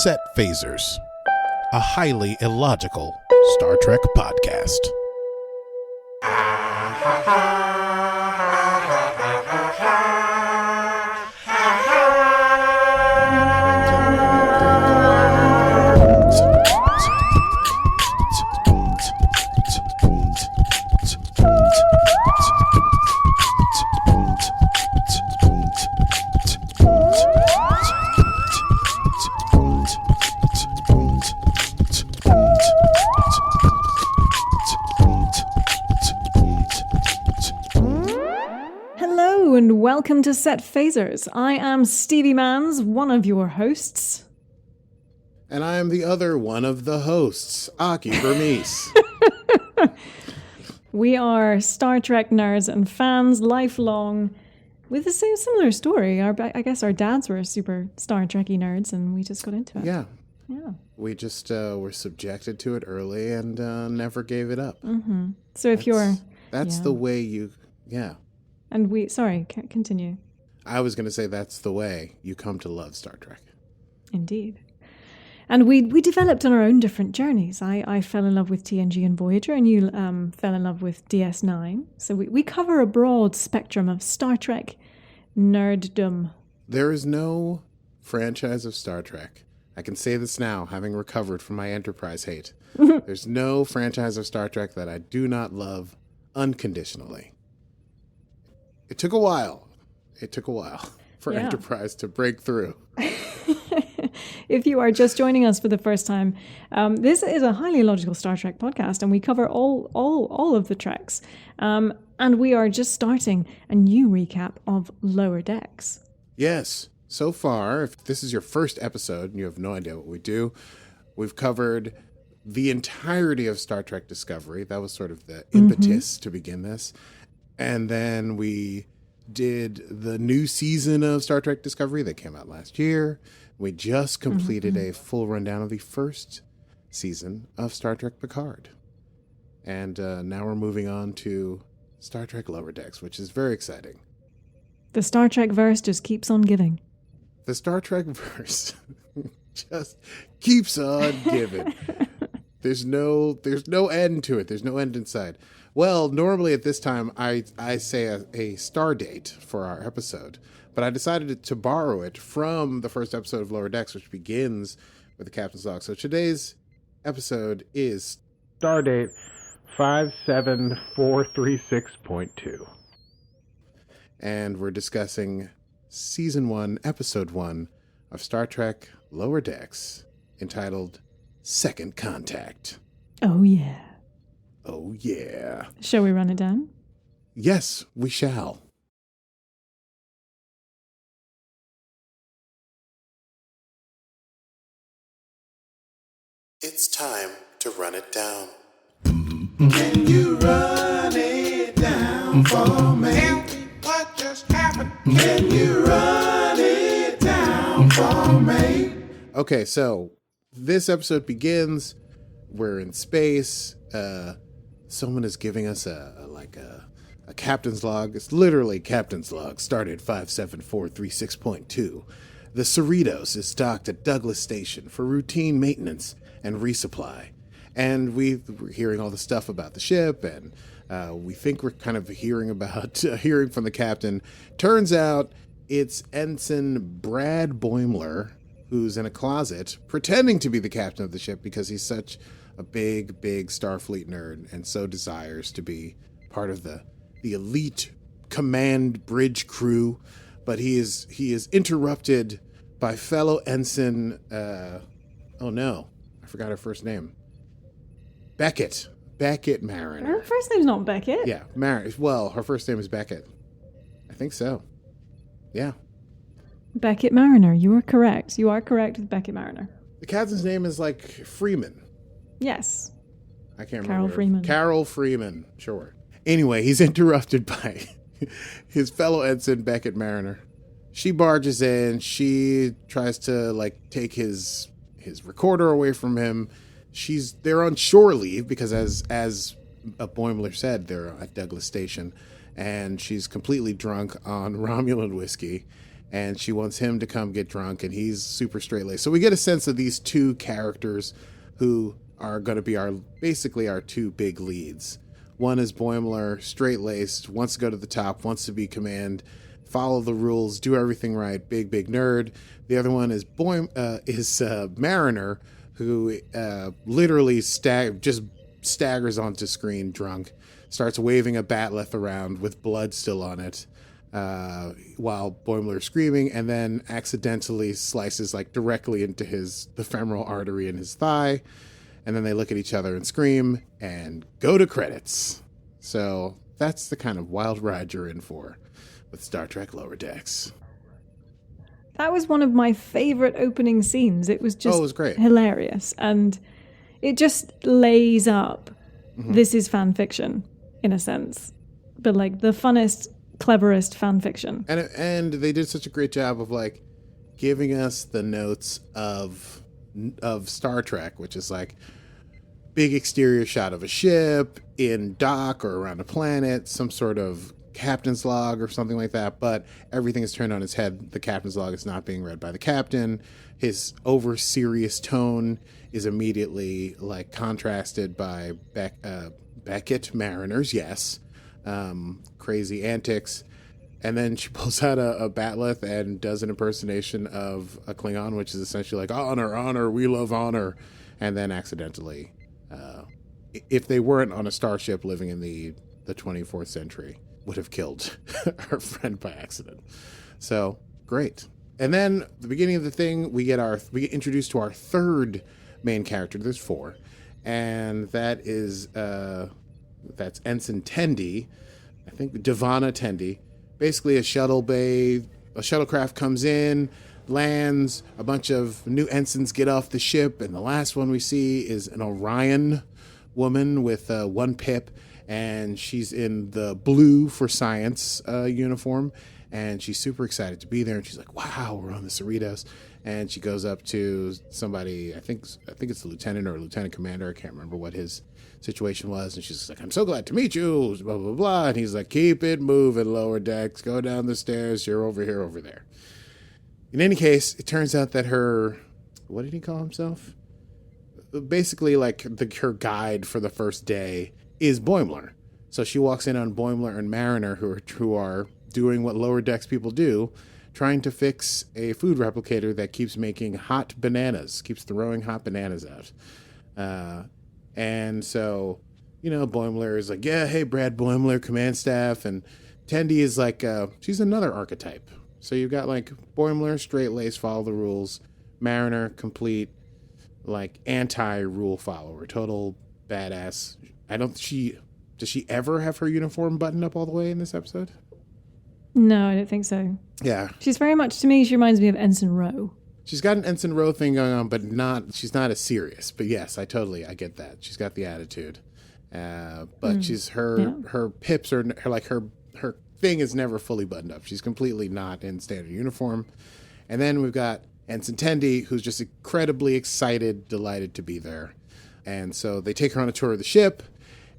Set Phasers, a highly illogical Star Trek podcast. Welcome to Set Phasers. I am Stevie Mans, one of your hosts. And I am the other one of the hosts, Aki Burmese. We are Star Trek nerds and fans, lifelong, with the same similar story. I guess our dads were super Star Trekky nerds, and we just got into it. Yeah. Yeah. We just were subjected to it early and never gave it up. Mm-hmm. So if you're... That's the way you... Yeah. And continue. I was going to say that's the way you come to love Star Trek. Indeed. And we developed on our own different journeys. I fell in love with TNG and Voyager, and you fell in love with DS9. So we cover a broad spectrum of Star Trek nerddom. There is no franchise of Star Trek. I can say this now, having recovered from my Enterprise hate. There's no franchise of Star Trek that I do not love unconditionally. It took a while. For Enterprise to break through. If you are just joining us for the first time, this is a highly logical Star Trek podcast, and we cover all of the treks. And we are just starting a new recap of Lower Decks. Yes. So far, if this is your first episode and you have no idea what we do, we've covered the entirety of Star Trek Discovery. That was sort of the impetus to begin this. And then we did the new season of Star Trek Discovery that came out last year. We just completed a full rundown of the first season of Star Trek Picard. And now we're moving on to Star Trek Lower Decks, which is very exciting. The Star Trek verse just keeps on giving. The Star Trek verse just keeps on giving. There's no end to it. There's no end in sight. Well, normally at this time, I say a star date for our episode, but I decided to borrow it from the first episode of Lower Decks, which begins with the Captain's Log. So today's episode is Stardate 57436.2. And we're discussing Season 1, Episode 1 of Star Trek Lower Decks, entitled Second Contact. Oh, yeah. Oh, yeah. Shall we run it down? Yes, we shall. It's time to run it down. Can you run it down for me? Tell me what just happened. Can you run it down for me? Okay, so this episode begins. We're in space. Someone is giving us a captain's log. It's literally captain's log. Started 57436.2. The Cerritos is docked at Douglas Station for routine maintenance and resupply. And we're hearing all the stuff about the ship, and we think we're kind of hearing from the captain. Turns out it's Ensign Brad Boimler, who's in a closet pretending to be the captain of the ship because he's such a big Starfleet nerd and so desires to be part of the elite command bridge crew. But he is interrupted by fellow ensign. Oh no, I forgot her first name. Beckett Mariner. Her first name's not Beckett. Yeah, Mariner. Well, her first name is Beckett. I think so. Yeah. Beckett Mariner. You are correct. You are correct with Beckett Mariner. The captain's name is like Freeman. Yes. I can't Carol remember. Freeman. Carol Freeman. Sure. Anyway, he's interrupted by his fellow ensign, Beckett Mariner. She barges in. She tries to take his recorder away from him. They're on shore leave because as Boimler said, they're at Douglas Station, and she's completely drunk on Romulan whiskey. and she wants him to come get drunk, and he's super straight-laced. So we get a sense of these two characters who are going to be basically our two big leads. One is Boimler, straight-laced, wants to go to the top, wants to be command, follow the rules, do everything right, big nerd. The other one is Mariner, who literally just staggers onto screen drunk, starts waving a batleth around with blood still on it, while Boimler's screaming, and then accidentally slices like directly into the femoral artery in his thigh. And then they look at each other and scream and go to credits. So that's the kind of wild ride you're in for with Star Trek Lower Decks. That was one of my favorite opening scenes. It was just it was great. Hilarious. And it just lays up, this is fan fiction, in a sense. But like the funnest, cleverest fan fiction. And they did such a great job of like giving us the notes of Star Trek, which is like big exterior shot of a ship in dock or around a planet, some sort of captain's log or something like that, but everything is turned on its head. The captain's log is not being read by the captain. His over serious tone is immediately like contrasted by Beckett Mariner's, yes, crazy antics. And then she pulls out a batleth and does an impersonation of a Klingon, which is essentially like, honor, we love honor. And then accidentally, if they weren't on a starship living in the 24th century, would have killed our friend by accident. So, great. And then the beginning of the thing, we get introduced to our third main character. There's four. And that is, that's Ensign Tendi. I think Devana Tendi. Basically a shuttlecraft comes in, lands, a bunch of new ensigns get off the ship, and the last one we see is an Orion woman with one pip, and she's in the blue for science uniform, and she's super excited to be there, and she's like, wow, we're on the Cerritos. And she goes up to somebody, I think it's the lieutenant or lieutenant commander, I can't remember what his situation was, and she's like, I'm so glad to meet you, blah, blah, blah. And he's like, keep it moving, Lower Decks, go down the stairs, you're over here, over there. In any case, it turns out that what did he call himself? Basically, like, her guide for the first day is Boimler. So she walks in on Boimler and Mariner, who are doing what Lower Decks people do, trying to fix a food replicator that keeps making hot bananas, keeps throwing hot bananas out. And so, Boimler is like, yeah, hey, Brad Boimler, command staff. And Tendi is like, she's another archetype. So you've got like Boimler, straight-laced, follow the rules. Mariner, complete, like, anti-rule follower, total badass. Does she ever have her uniform buttoned up all the way in this episode? No, I don't think so. Yeah. She's very much, to me, she reminds me of Ensign Rowe. She's got an Ensign Rowe thing going on, but she's not as serious. But yes, I get that. She's got the attitude. But she's her pips are her thing is never fully buttoned up. She's completely not in standard uniform. And then we've got Ensign Tendi, who's just incredibly excited, delighted to be there. And so they take her on a tour of the ship,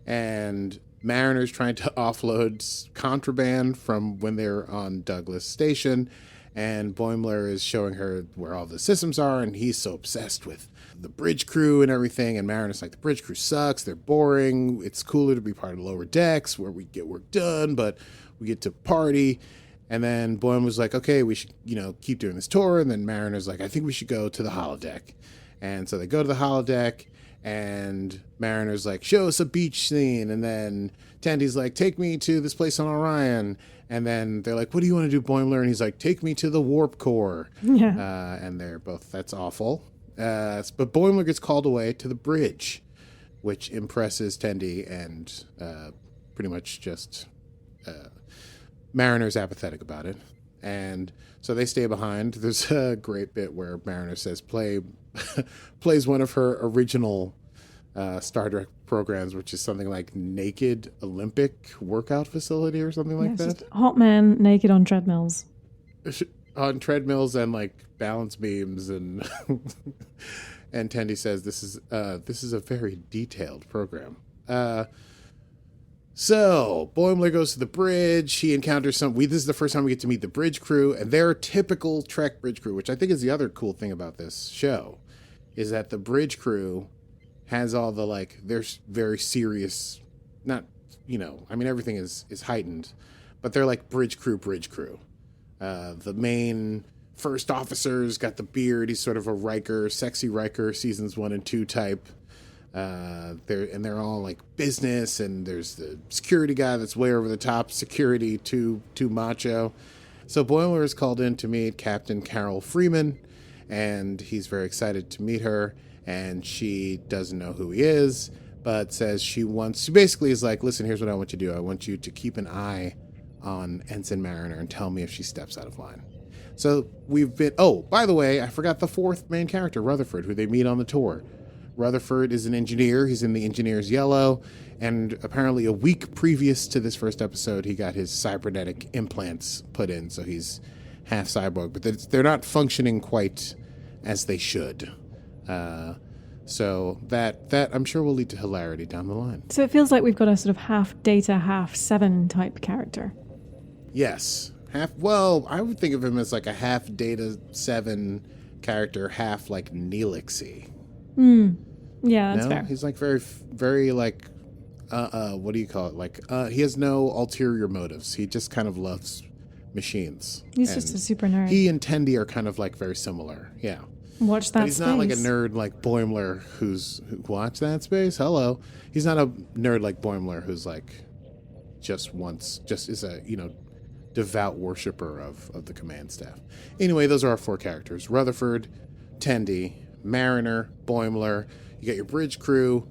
and Mariner's trying to offload contraband from when they're on Douglas Station, and Boimler is showing her where all the systems are, and he's so obsessed with the bridge crew and everything, and Mariner's like, the bridge crew sucks, they're boring, it's cooler to be part of Lower Decks where we get work done, but we get to party. And then Boimler's like, okay, we should, keep doing this tour, and then Mariner's like, I think we should go to the holodeck. And so they go to the holodeck, and Mariner's like, show us a beach scene. And then Tendi's like, take me to this place on Orion. And then they're like, what do you want to do, Boimler? And he's like, take me to the warp core. Yeah. And they're both, that's awful. But Boimler gets called away to the bridge, which impresses Tendi, and pretty much just Mariner's apathetic about it. And so they stay behind. There's a great bit where Mariner says plays one of her original Star Trek programs, which is something like Naked Olympic Workout Facility or something like that. Just hot man naked on treadmills. On treadmills and like balance beams, and and Tendi says this is a very detailed program. So Boimler goes to the bridge. He encounters this is the first time we get to meet the bridge crew, and they're a typical Trek bridge crew, which I think is the other cool thing about this show, is that the bridge crew has all the, like, they're very serious, not, everything is heightened, but they're like bridge crew. The main first officer's got the beard. He's sort of a Riker, sexy Riker, seasons 1 and 2 type. They're all like business, and there's the security guy that's way over the top security, too macho. So Boimler is called in to meet Captain Carol Freeman, and he's very excited to meet her, and she doesn't know who he is, but says she basically is like, listen, here's what I want you to do. I want you to keep an eye on Ensign Mariner and tell me if she steps out of line. So by the way, I forgot the fourth main character, Rutherford, who they meet on the tour. Rutherford is an engineer. He's in the Engineer's Yellow, and apparently a week previous to this first episode, he got his cybernetic implants put in, so he's half cyborg, but they're not functioning quite as they should. So that I'm sure will lead to hilarity down the line. So it feels like we've got a sort of half Data, half Seven type character. Yes. I would think of him as like a half Data 7 character, half like Neelixy. Yeah, that's fair. He's like very, very like, what do you call it? Like, he has no ulterior motives. He just kind of loves machines. He's just a super nerd. He and Tendi are kind of like very similar. Yeah. Watch that but he's space. Not like a nerd like Boimler watch that space. Hello. He's not a nerd like Boimler who's like just is a, devout worshiper of the command staff. Anyway, those are our 4 characters. Rutherford, Tendi, Mariner, Boimler. You got your bridge crew.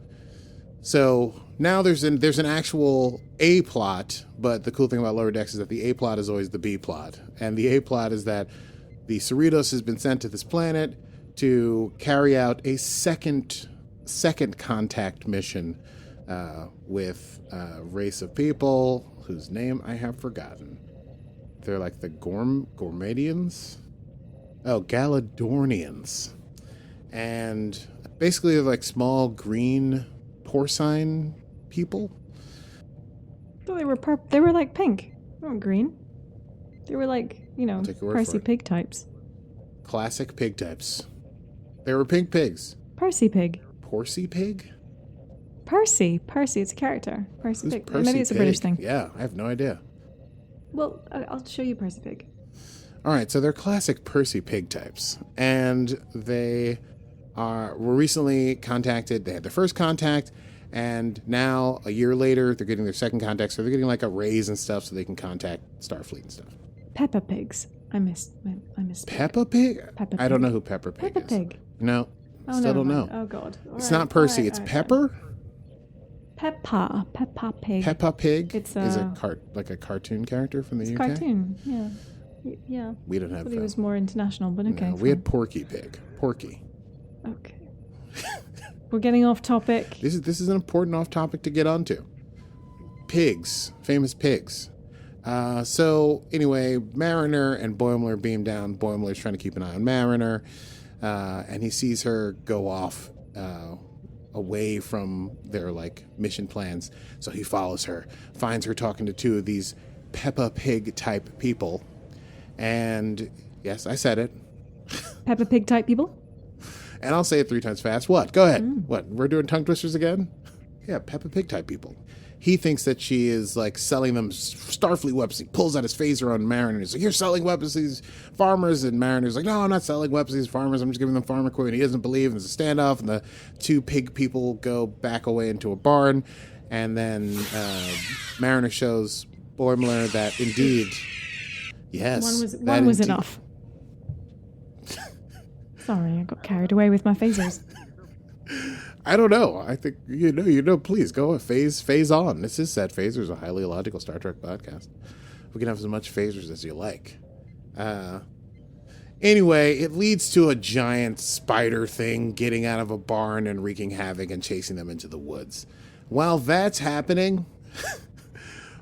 So now there's an actual A plot, but the cool thing about Lower Decks is that the A plot is always the B plot. And the A plot is that the Cerritos has been sent to this planet to carry out a second contact mission with a race of people whose name I have forgotten. They're like the Gormadians? Oh, Galadornians. And basically they're like small green porcine people. So they were like pink. They weren't green. They were like, Percy pig types. Classic pig types. They were pink pigs. Percy pig. Porcy pig? Percy, it's a character. Percy Who's pig. Percy Maybe it's a pig? British thing. Yeah, I have no idea. Well, I'll show you Percy pig. All right, so they're classic Percy pig types, and they were recently contacted. They had their first contact, and now a year later, they're getting their second contact. So they're getting like a raise and stuff, so they can contact Starfleet and stuff. Peppa Pigs. I missed. Peppa Pig? Peppa I don't Pig. know who Peppa Pig Peppa is. Pig. No, Oh, still don't know. Oh God. It's not Percy. It's Pepper. Peppa Pig. Peppa Pig It's is a cartoon character from the UK. Cartoon. Yeah. Yeah. We don't have But that. he was more international, but okay. No, we had Porky Pig. Porky. Okay. We're getting off topic. This is an important off topic to get onto. Pigs, famous pigs. So anyway, Mariner and Boimler beam down. Boimler's trying to keep an eye on Mariner, and he sees her go off away from their like mission plans. So he follows her, finds her talking to 2 of these Peppa Pig type people, and yes, I said it. Peppa Pig type people. And I'll say it 3 times fast. What? Go ahead. What? We're doing tongue twisters again? Yeah, Peppa Pig type people. He thinks that she is like selling them Starfleet weapons. He pulls out his phaser on Mariner. He's like, "You're selling weapons to these farmers." And Mariner's like, "No, I'm not selling weapons to these farmers. I'm just giving them farm equipment." He doesn't believe. And there's a standoff, and the 2 pig people go back away into a barn. And then Mariner shows Boimler that indeed, yes, one was enough. Sorry, I got carried away with my phasers. I don't know. I think please go phase on. This is Set Phasers, a highly illogical Star Trek podcast. We can have as much phasers as you like. Anyway, it leads to a giant spider thing getting out of a barn and wreaking havoc and chasing them into the woods. While that's happening,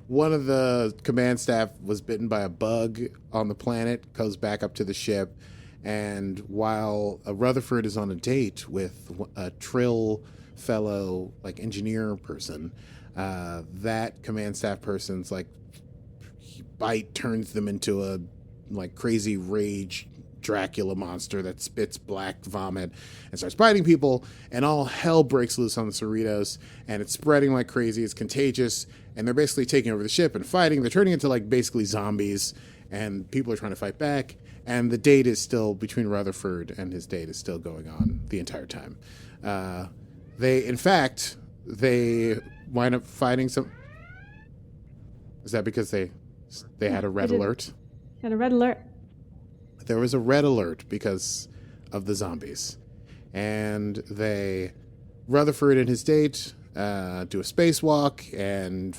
one of the command staff was bitten by a bug on the planet, goes back up to the ship. And while Rutherford is on a date with a trill fellow, like engineer person, That command staff person's like bite turns them into a like crazy rage Dracula monster that spits black vomit and starts biting people, and all hell breaks loose on the Cerritos, and it's spreading like crazy. It's contagious, and they're basically taking over the ship and fighting. They're turning into like basically zombies, and people are trying to fight back, and the date is still between Rutherford and his date is still going on the entire time. They wind up fighting some. Is that because they had a red alert? Had a red alert. There was a red alert because of the zombies. And Rutherford and his date do a spacewalk and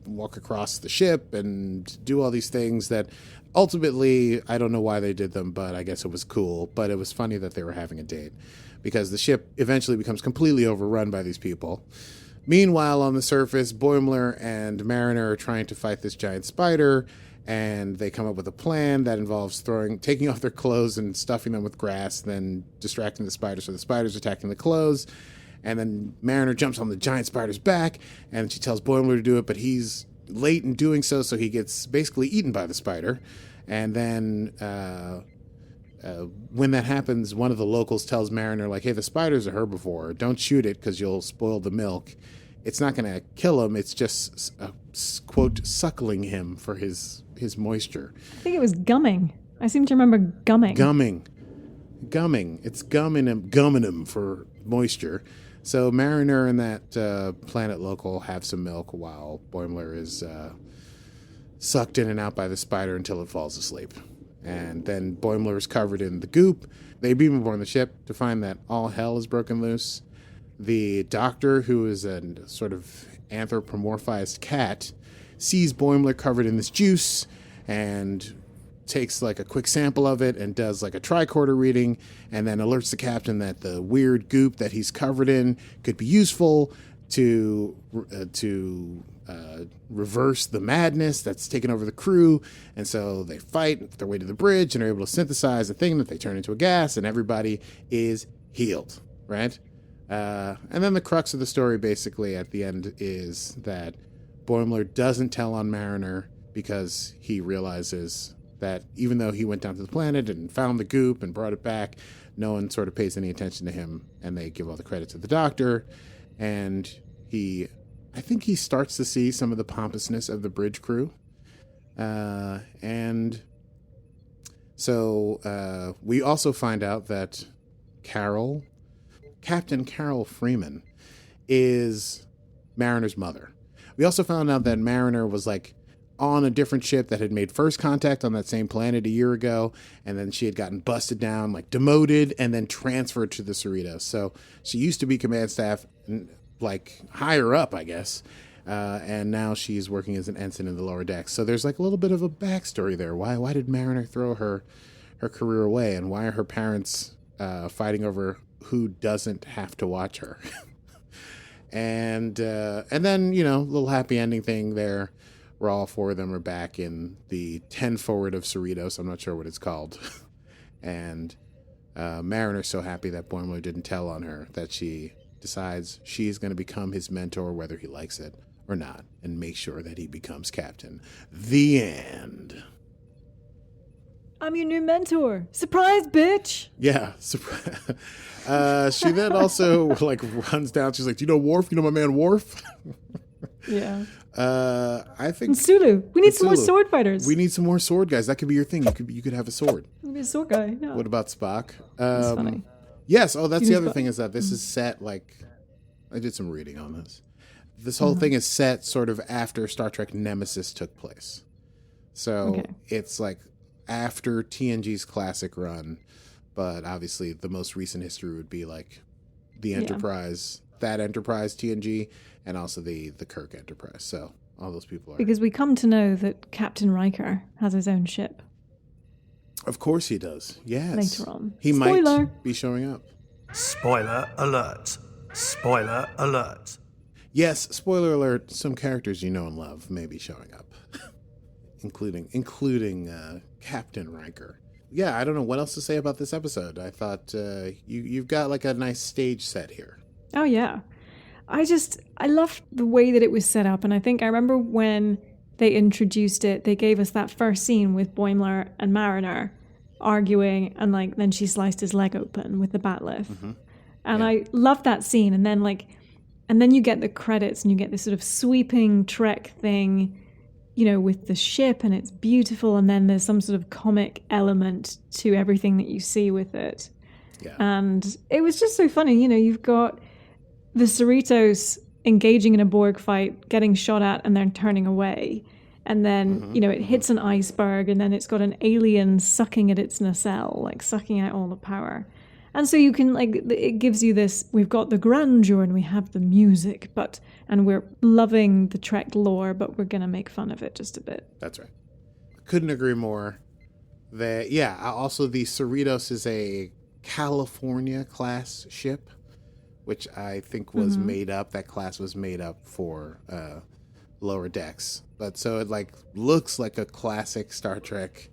walk across the ship and do all these things that ultimately, I don't know why they did them, but I guess it was cool. But it was funny that they were having a date because the ship eventually becomes completely overrun by these people. Meanwhile, on the surface, Boimler and Mariner are trying to fight this giant spider, and they come up with a plan that involves taking off their clothes and stuffing them with grass, then distracting the spider so the spider's attacking the clothes. And then Mariner jumps on the giant spider's back, and she tells Boimler to do it, but he's late in doing so he gets basically eaten by the spider. And then when that happens, one of the locals tells Mariner, like, hey, the spider's a herbivore. Don't shoot it because you'll spoil the milk. It's not going to kill him. It's just, quote, suckling him for his moisture. I think it was gumming. I seem to remember gumming. Gumming. It's gumming him for moisture. So Mariner and that planet local have some milk while Boimler is sucked in and out by the spider until it falls asleep. And then Boimler is covered in the goop. They beam aboard the ship to find that all hell is broken loose. The doctor, who is a sort of anthropomorphized cat, sees Boimler covered in this juice and takes like a quick sample of it and does like a tricorder reading, and then alerts the captain that the weird goop that he's covered in could be useful to reverse the madness that's taken over the crew. And so they fight their way to the bridge and are able to synthesize a thing that they turn into a gas, and everybody is healed, right? And then the crux of the story basically at the end is that Boimler doesn't tell on Mariner because he realizes that even though he went down to the planet and found the goop and brought it back, no one sort of pays any attention to him, and they give all the credit to the doctor. And I think he starts to see some of the pompousness of the bridge crew. And so we also find out that Captain Carol Freeman is Mariner's mother. We also found out that Mariner was like on a different ship that had made first contact on that same planet a year ago, and then she had gotten busted down, like demoted, and then transferred to the Cerritos. So she used to be command staff, like higher up, I guess, and now she's working as an ensign in the lower decks. So there's like a little bit of a backstory there. Why did Mariner throw her career away, and why are her parents fighting over who doesn't have to watch her? and then, you know, little happy ending thing there where all four of them are back in the 10 forward of Cerritos. I'm not sure what it's called. And Mariner's so happy that Boimler didn't tell on her that she decides she's going to become his mentor, whether he likes it or not, and make sure that he becomes captain. The end. I'm your new mentor. Surprise, bitch. Yeah. She then also like runs down. She's like, do you know Worf? You know my man Worf? Yeah. I think And Sulu. We need some more sword fighters. We need some more sword guys. That could be your thing. You could have a sword. You'll be a sword guy. Yeah. What about Spock? That's funny. Yes. Oh, that's the other thing, is that this is set like, I did some reading on this. This whole thing is set sort of after Star Trek Nemesis took place. So it's like after TNG's classic run, but obviously the most recent history would be like the Enterprise, that Enterprise TNG, and also the Kirk Enterprise. So all those people are... Because we come to know that Captain Riker has his own ship. Of course he does. Yes. Later on. He Spoiler. might be showing up. Spoiler alert. Spoiler alert. Yes, spoiler alert, some characters you know and love may be showing up. including Captain Riker. Yeah, I don't know what else to say about this episode. I thought you've got like a nice stage set here. Oh, yeah. I loved the way that it was set up. And I think I remember when they introduced it, they gave us that first scene with Boimler and Mariner arguing, and like then she sliced his leg open with the batleth. And I loved that scene. And then you get the credits and you get this sort of sweeping Trek thing, you know, with the ship, and it's beautiful, and then there's some sort of comic element to everything that you see with it. Yeah. And it was just so funny. You know, you've got the Cerritos engaging in a Borg fight, getting shot at, and then turning away. And then, you know, it hits an iceberg, and then it's got an alien sucking at its nacelle, like sucking out all the power. And so you can, like, it gives you this, we've got the grandeur and we have the music, and we're loving the Trek lore, but we're going to make fun of it just a bit. That's right. Couldn't agree more. Also the Cerritos is a California class ship, which I think was made up. That class was made up for lower decks. But so it like looks like a classic Star Trek,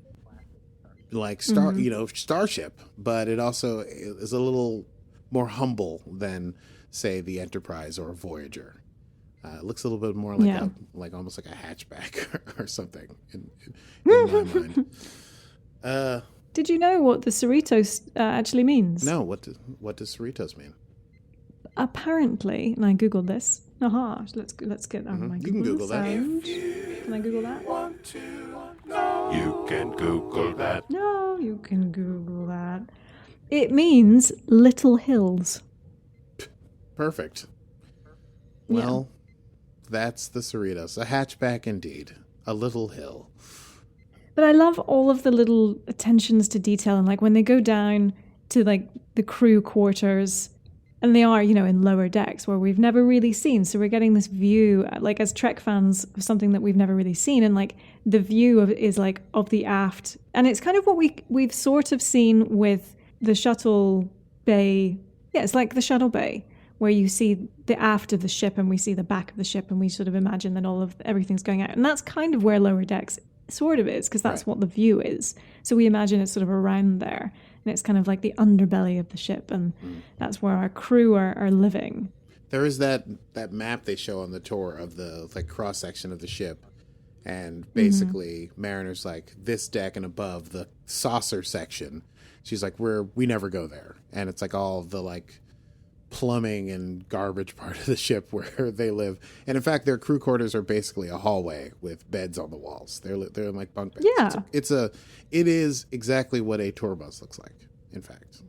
like starship, but it also is a little more humble than, say, the Enterprise or Voyager. It looks a little bit more like almost like a hatchback or something in my mind. Did you know what the Cerritos actually means? No, what does Cerritos mean? Apparently, and I googled this. Aha, let's get my You can Google that. Can I Google that? You can Google that. No, you can Google that. It means little hills. Perfect. Well, that's the Cerritos. A hatchback indeed. A little hill. But I love all of the little attentions to detail, and like when they go down to like the crew quarters, and they are, you know, in lower decks where we've never really seen. So we're getting this view, like as Trek fans, of something that we've never really seen. And like the view is like of the aft. And it's kind of what we've sort of seen with the shuttle bay. Yeah, it's like the shuttle bay where you see the aft of the ship and we see the back of the ship and we sort of imagine that everything's going out. And that's kind of where lower decks sort of is, because that's what the view is. So we imagine it's sort of around there. And it's kind of like the underbelly of the ship, and that's where our crew are living. There is that map they show on the tour of the like cross section of the ship, and basically Mariner's like this deck and above the saucer section. She's like we never go there, and it's like all the like plumbing and garbage part of the ship where they live. And in fact, their crew quarters are basically a hallway with beds on the walls. They're in like bunk beds. Yeah, it is exactly what a tour bus looks like. In fact,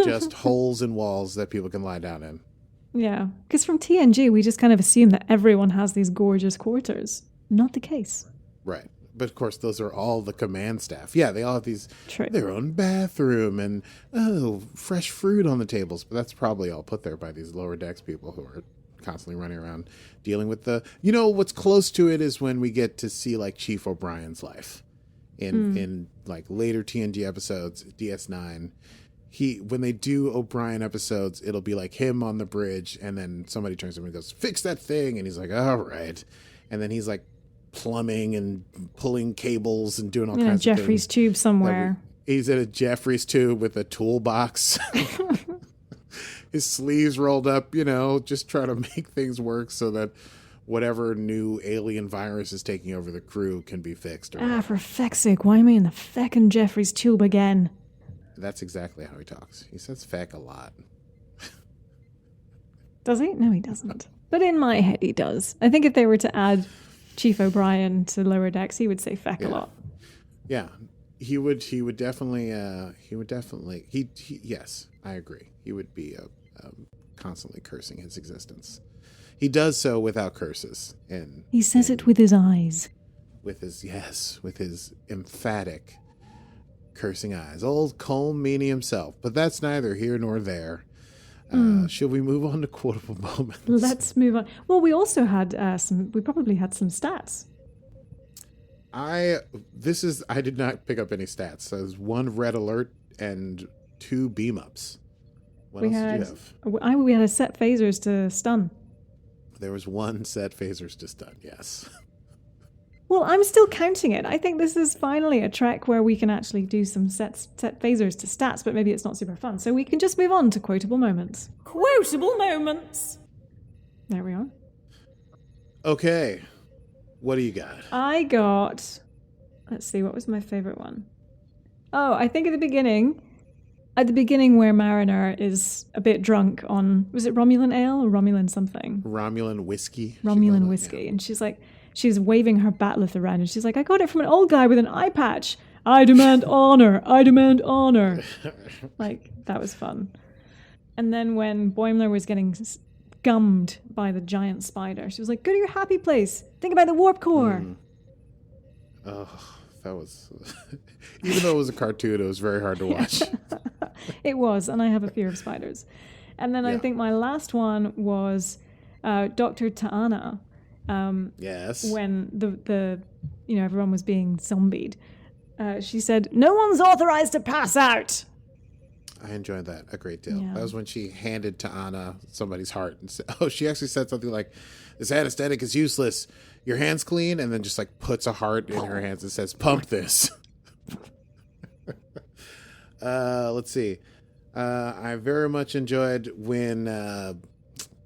just holes in walls that people can lie down in. Yeah, because from TNG we just kind of assume that everyone has these gorgeous quarters. Not the case. Right. But of course, those are all the command staff. Yeah, they all have their own bathroom and fresh fruit on the tables. But that's probably all put there by these lower decks people who are constantly running around dealing with what's close to it is when we get to see like Chief O'Brien's life in like later TNG episodes, DS9. When they do O'Brien episodes, it'll be like him on the bridge, and then somebody turns to him and goes, "Fix that thing," and he's like, "All right," and then he's like plumbing and pulling cables and doing all kinds of things. Jeffrey's tube somewhere. He's in a Jeffrey's tube with a toolbox. His sleeves rolled up, just trying to make things work so that whatever new alien virus is taking over the crew can be fixed. For feck's sake, why am I in the feckin' Jeffrey's tube again? That's exactly how he talks. He says feck a lot. Does he? No, he doesn't. But in my head, he does. I think if they were to add Chief O'Brien to lower decks, he would say feck a lot. Yeah, he would definitely, yes, I agree. He would be constantly cursing his existence. He does so without curses. He says it with his eyes. With his emphatic cursing eyes. Old Colm Meaney himself. But that's neither here nor there. Should we move on to quotable moments? Let's move on. Well, we also had we probably had some stats. I did not pick up any stats. There's one red alert and 2 beam ups. What else did you have? We had a set phasers to stun. There was 1 set phasers to stun, yes. Well, I'm still counting it. I think this is finally a Trek where we can actually do some set phasers to stats, but maybe it's not super fun. So we can just move on to quotable moments. Quotable moments! There we are. Okay. What do you got? I got... Let's see, what was my favorite one? Oh, I think at the beginning where Mariner is a bit drunk on... Was it Romulan ale or Romulan something? Romulan whiskey. Romulan whiskey. Yeah. And she's waving her bat'leth around and she's like, I got it from an old guy with an eye patch. I demand honor. I demand honor. Like, that was fun. And then when Boimler was getting gummed by the giant spider, she was like, go to your happy place. Think about the warp core. Oh, that was... Even though it was a cartoon, it was very hard to watch. It was, and I have a fear of spiders. And then I think my last one was Dr. Ta'ana. Yes. When the everyone was being zombied. She said, no one's authorized to pass out. I enjoyed that a great deal. Yeah. That was when she handed Ta'ana somebody's heart. And she actually said something like, this anesthetic is useless. Your hand's clean? And then just like puts a heart in her hands and says, pump this. Let's see. I very much enjoyed when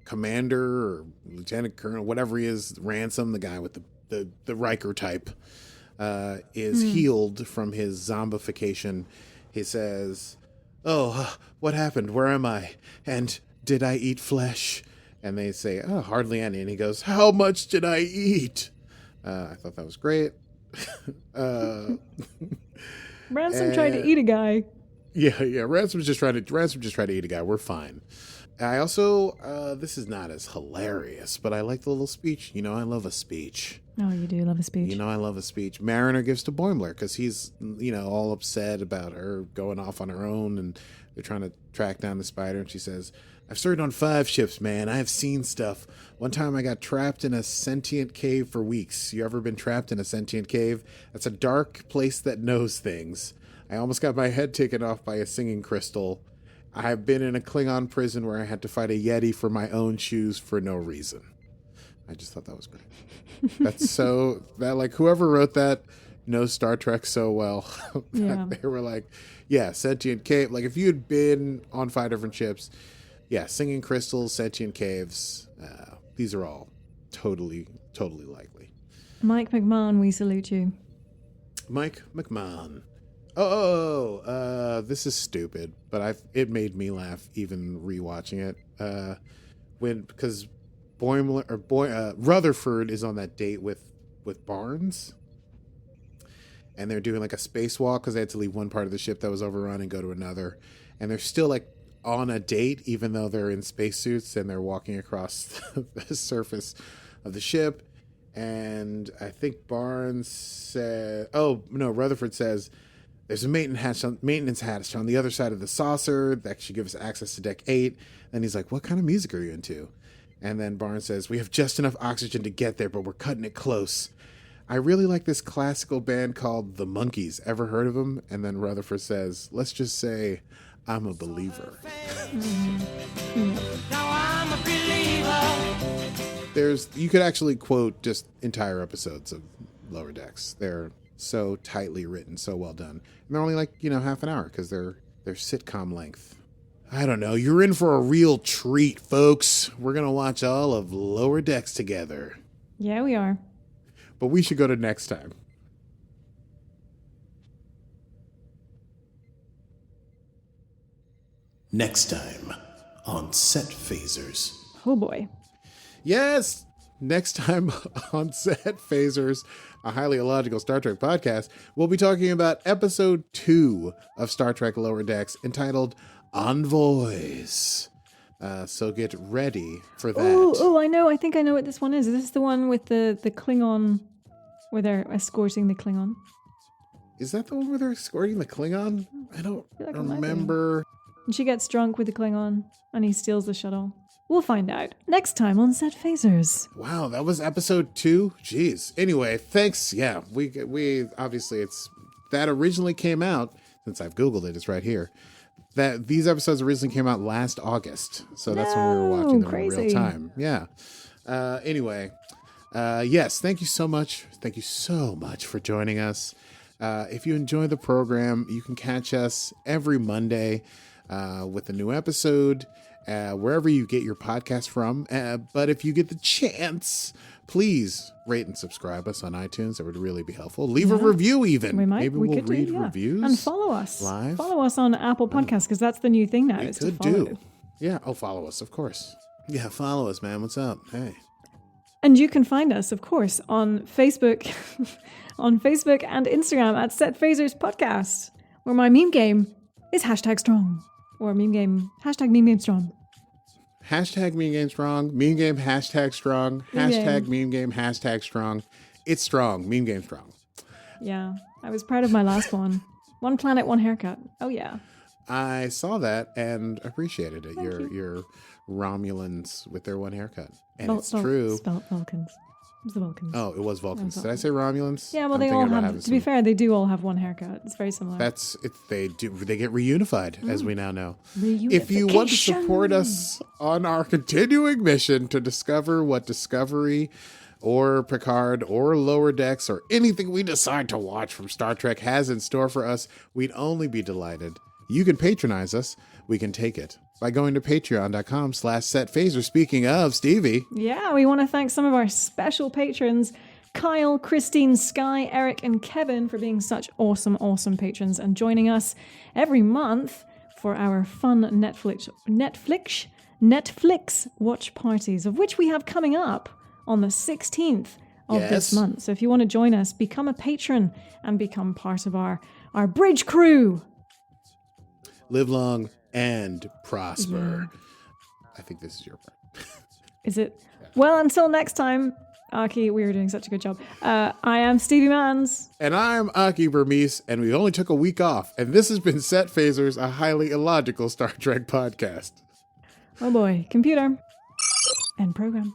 Commander or Lieutenant Colonel, whatever he is, Ransom, the guy with the Riker type, is healed from his zombification. He says, oh, what happened? Where am I? And did I eat flesh? And they say, oh, hardly any. And he goes, how much did I eat? I thought that was great. Ransom tried to eat a guy. Yeah. Ransom just tried to eat a guy. We're fine. I also, this is not as hilarious, but I like the little speech. You know, I love a speech. Oh, you do love a speech. You know, I love a speech. Mariner gives to Boimler because he's, all upset about her going off on her own and they're trying to track down the spider. And she says, I've served on 5 ships, man. I have seen stuff. One time I got trapped in a sentient cave for weeks. You ever been trapped in a sentient cave? That's a dark place that knows things. I almost got my head taken off by a singing crystal. I've been in a Klingon prison where I had to fight a Yeti for my own shoes for no reason. I just thought that was great. Whoever wrote that knows Star Trek so well. Yeah. They were like, yeah, sentient cave. Like if you had been on 5 different ships, yeah, singing crystals, sentient caves, these are all totally likely. Mike McMahon, we salute you. Mike McMahon. This is stupid, but it made me laugh even rewatching it. Because Rutherford is on that date with Barnes, and they're doing like a spacewalk because they had to leave one part of the ship that was overrun and go to another, and they're still like on a date even though they're in spacesuits and they're walking across the surface of the ship. And I think Barnes said, Rutherford says, there's a maintenance hatch on the other side of the saucer that should give us access to deck 8. And he's like, what kind of music are you into? And then Barnes says, we have just enough oxygen to get there, but we're cutting it close. I really like this classical band called The Monkees. Ever heard of them? And then Rutherford says, let's just say I'm a believer. Now I'm a believer. You could actually quote just entire episodes of Lower Decks. They're so tightly written, so well done. And they're only like, half an hour because they're sitcom length. I don't know. You're in for a real treat, folks. We're going to watch all of Lower Decks together. Yeah, we are. But we should go to next time. Next time on Set Phasers. Oh boy. Yes, next time on Set Phasers, a highly illogical Star Trek podcast, we'll be talking about episode 2 of Star Trek Lower Decks entitled Envoys. So get ready for that. Oh, I know. I think I know what this one is. Is this the one with the Klingon where they're escorting the Klingon? Is that the one where they're escorting the Klingon? I don't like it might be. remember. And she gets drunk with the Klingon and he steals the shuttle. We'll find out next time on Set Phasers. Wow, that was episode 2? Jeez. Anyway, thanks. Yeah, we obviously that originally came out, since I've Googled it, it's right here. That these episodes originally came out last August. So that's when we were watching them in real time. Yeah. Anyway, yes, thank you so much. Thank you so much for joining us. If you enjoy the program, you can catch us every Monday with a new episode. wherever you get your podcast from. But if you get the chance, please rate and subscribe us on iTunes. That would really be helpful. Leave a review even. Maybe we'll read reviews. And follow us. Live. Follow us on Apple Podcasts because that's the new thing now. Is to follow. Yeah. Oh, follow us, of course. Yeah, follow us, man. What's up? Hey. And you can find us, of course, on Facebook, on Facebook and Instagram at Set Phasers Podcast, where my meme game is #strong, or meme game #strong. Hashtag meme game strong. Meme game #strong. Hashtag meme game #strong. It's strong. Meme game strong. Yeah, I was proud of my last one. One planet, one haircut. Oh yeah. I saw that and appreciated it. Your Romulans with their one haircut. And it's true. Spelled Vulcans. It was the Vulcans. Oh, it was Vulcans. Did I say Romulans? Yeah, well, they all have, to be fair, they do all have one haircut. It's very similar. They get reunified, as we now know. If you want to support us on our continuing mission to discover what Discovery or Picard or Lower Decks or anything we decide to watch from Star Trek has in store for us, we'd only be delighted. You can patronize us. We can take it by going to patreon.com/setphaser. Speaking of, Stevie. Yeah, we want to thank some of our special patrons, Kyle, Christine, Sky, Eric, and Kevin, for being such awesome, awesome patrons and joining us every month for our fun Netflix watch parties, of which we have coming up on the 16th of this month. So if you want to join us, become a patron and become part of our bridge crew. Live long and prosper. Yeah. I think this is your part. Is it? Yeah. Well, until next time, Aki, we were doing such a good job. I am Stevie Manns. And I'm Aki Burmese, and we only took a week off. And this has been Set Phasers, a highly illogical Star Trek podcast. Oh boy. Computer. End program.